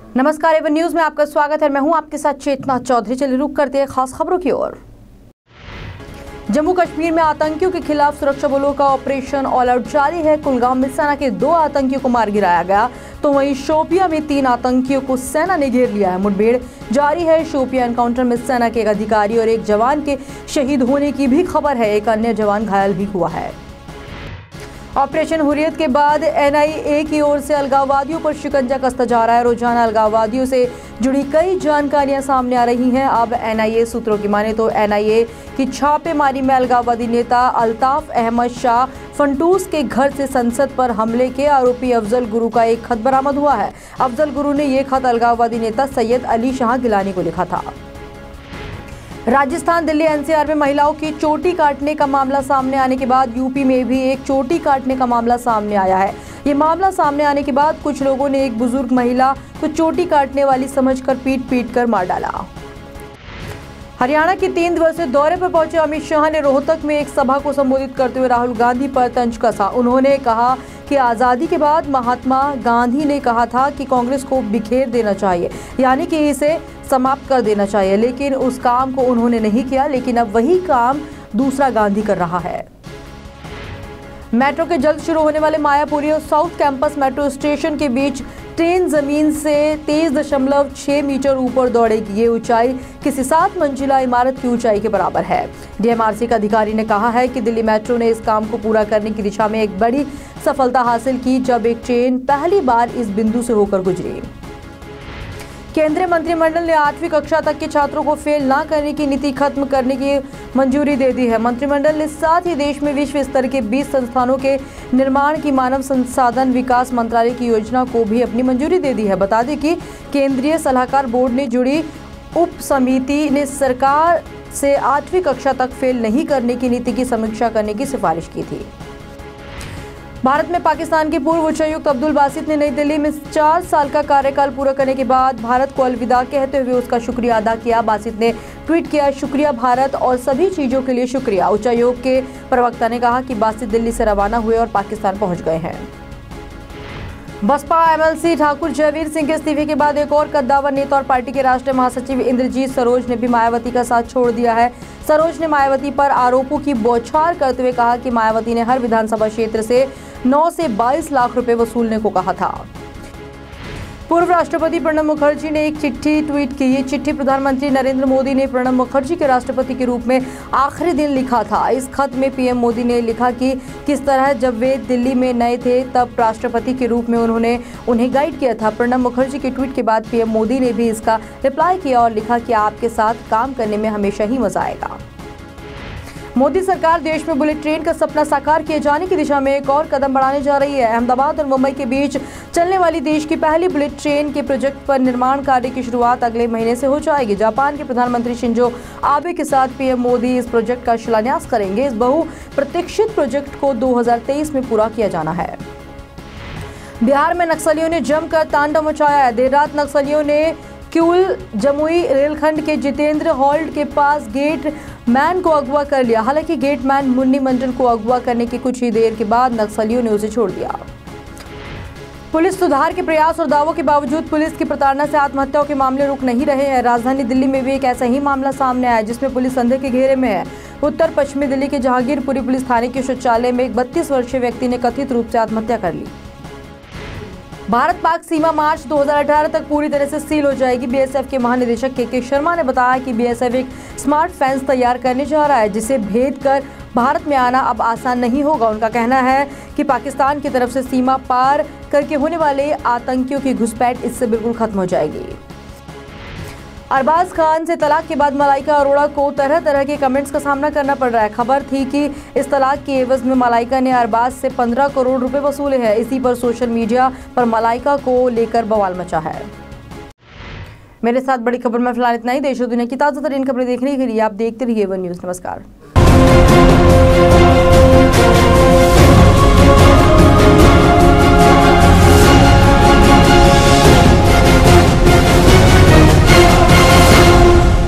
नमस्कार, Avon news में आपका स्वागत है। मैं हूं आपके साथ चेतना चौधरी। चलिए रुक करते हैं खास खबरों की ओर। जम्मू कश्मीर में आतंकियों के खिलाफ सुरक्षा बलों का ऑपरेशन ऑल आउट जारी है। कुलगाम में सेना के 2 आतंकियों को मार गिराया गया, तो वहीं शोपियां में 3 आतंकियों को सेना ने घेर लिया है। मुठभेड़ जारी है। शोपियां एनकाउंटर में सेना के एक अधिकारी और एक जवान के शहीद होने की भी खबर है। एक अन्य जवान घायल भी हुआ है। ऑपरेशन हुर्रियत के बाद एनआईए की ओर से अलगाववादियों पर शिकंजा कसता जा रहा है। रोजाना अलगाववादियों से जुड़ी कई जानकारियां सामने आ रही हैं। अब एनआईए सूत्रों की माने तो एनआईए की छापेमारी में अलगाववादी नेता अल्ताफ अहमद शाह फंटूस के घर से संसद पर हमले के आरोपी अफजल गुरु का एक खत बरामद हुआ है। अफजल गुरु ने यह खत अलगाववादी नेता सैयद अली शाह गिलानी को लिखा था। राजस्थान, दिल्ली एनसीआर में महिलाओं की चोटी काटने का मामला सामने आने के बाद यूपी में भी एक चोटी काटने का मामला सामने आया है। ये मामला सामने आने के बाद कुछ लोगों ने एक बुजुर्ग महिला को चोटी काटने वाली समझकर पीट कर मार डाला। हरियाणा के 3 दिवसीय दौरे पर पहुंचे अमित शाह ने रोहतक में एक सभा को संबोधित करते हुए राहुल गांधी पर तंज कसा। उन्होंने कहा कि आज़ादी के बाद महात्मा गांधी ने कहा था कि कांग्रेस को बिखेर देना चाहिए, यानी कि इसे समाप्त कर देना चाहिए, लेकिन उस काम को उन्होंने नहीं किया। लेकिन अब वही काम दूसरा गांधी कर रहा है। मेट्रो के जल्द शुरू होने वाले मायापुरी और साउथ कैंपस मेट्रो स्टेशन के बीच ट्रेन जमीन से 23.6 मीटर ऊपर दौड़ेगी। ये ऊंचाई किसी 7 मंजिला इमारत की ऊंचाई के बराबर है। डीएमआरसी का अधिकारी ने कहा है कि दिल्ली मेट्रो ने इस काम को पूरा करने की दिशा में एक बड़ी सफलता हासिल की, जब एक ट्रेन पहली बार इस बिंदु से होकर गुजरी। केंद्रीय मंत्रिमंडल ने 8वीं कक्षा तक के छात्रों को फेल न करने की नीति खत्म करने की मंजूरी दे दी है। मंत्रिमंडल ने साथ ही देश में विश्व स्तर के 20 संस्थानों के निर्माण की मानव संसाधन विकास मंत्रालय की योजना को भी अपनी मंजूरी दे दी है। बता दें कि केंद्रीय सलाहकार बोर्ड ने जुड़ी उप समिति ने सरकार से 8वीं कक्षा तक फेल नहीं करने की नीति की समीक्षा करने की सिफारिश की थी। भारत में पाकिस्तान के पूर्व उच्चायुक्त अब्दुल बासित ने नई दिल्ली में 4 साल का कार्यकाल पूरा करने के बाद भारत को अलविदा कहते हुए उसका शुक्रिया अदा किया। बासित ने ट्वीट किया, शुक्रिया भारत और सभी चीजों के लिए शुक्रिया। उच्चायोग के प्रवक्ता ने कहा कि बासित दिल्ली से रवाना हुए और पाकिस्तान पहुंच गए हैं। बसपा एमएलसी ठाकुर जयवीर सिंह के इस्तीफे के बाद एक और कद्दावर नेता और पार्टी के राष्ट्रीय महासचिव इंद्रजीत सरोज ने भी मायावती का साथ छोड़ दिया है। सरोज ने मायावती पर आरोपों की बौछार करते हुए कहा कि मायावती ने हर विधानसभा क्षेत्र से 9 से 22 लाख रुपए वसूलने को कहा था। पूर्व राष्ट्रपति प्रणब मुखर्जी ने एक चिट्ठी ट्वीट की। ये चिट्ठी प्रधानमंत्री नरेंद्र मोदी ने प्रणब मुखर्जी के राष्ट्रपति के रूप में आखिरी दिन लिखा था। इस खत में पीएम मोदी ने लिखा कि किस तरह जब वे दिल्ली में नए थे तब राष्ट्रपति के रूप में उन्होंने उन्हें गाइड किया था। प्रणब मुखर्जी के ट्वीट के बाद पीएम मोदी ने भी इसका रिप्लाई किया और लिखा कि आपके साथ काम करने में हमेशा ही मजा आएगा। मोदी सरकार देश में बुलेट ट्रेन का सपना साकार किए जाने की दिशा में एक और कदम बढ़ाने जा रही है। अहमदाबाद और मुंबई के बीच चलने वाली देश की पहली बुलेट ट्रेन के प्रोजेक्ट पर निर्माण कार्य की शुरुआत अगले महीने से हो जाएगी। जापान के प्रधानमंत्री शिंजो आबे के साथ पीएम मोदी इस प्रोजेक्ट का शिलान्यास करेंगे। इस बहुप्रतीक्षित प्रोजेक्ट को 2023 में पूरा किया जाना है। बिहार में नक्सलियों ने जमकर तांडव मचाया है। देर रात नक्सलियों ने क्यूल जमुई रेलखंड के जितेंद्र हॉल्ट के पास गेट मैन को अगवा कर लिया। हालांकि गेट मैन मुन्नी मंडल को अगवा करने के कुछ ही देर के बाद नक्सलियों ने उसे छोड़ दिया। पुलिस सुधार के प्रयास और दावों के बावजूद पुलिस की प्रताड़ना से आत्महत्याओं के मामले रुक नहीं रहे हैं। राजधानी दिल्ली में भी एक ऐसा ही मामला सामने आया जिसमें पुलिस संदेह के घेरे में है। उत्तर पश्चिमी दिल्ली के जहांगीरपुरी पुलिस थाने के शौचालय में एक 32 वर्षीय व्यक्ति ने कथित रूप से आत्महत्या कर ली। भारत पाक सीमा मार्च 2018 तक पूरी तरह से सील हो जाएगी। बीएसएफ के महानिदेशक के शर्मा ने बताया कि बीएसएफ एक स्मार्ट फेंस तैयार करने जा रहा है जिसे भेद कर भारत में आना अब आसान नहीं होगा। उनका कहना है कि पाकिस्तान की तरफ से सीमा पार करके होने वाले आतंकियों की घुसपैठ इससे बिल्कुल खत्म हो जाएगी। अरबाज खान से तलाक के बाद मलाइका अरोड़ा को तरह तरह के कमेंट्स का सामना करना पड़ रहा है। खबर थी कि इस तलाक के एवज में मलाइका ने अरबाज से 15 करोड़ रुपए वसूले हैं। इसी पर सोशल मीडिया पर मलाइका को लेकर बवाल मचा है। मेरे साथ बड़ी खबर में फिलहाल इतना ही। देश और दुनिया की ताज़ा तरीन खबरें देखने के लिए आप देखते रहिए वन न्यूज़। नमस्कार।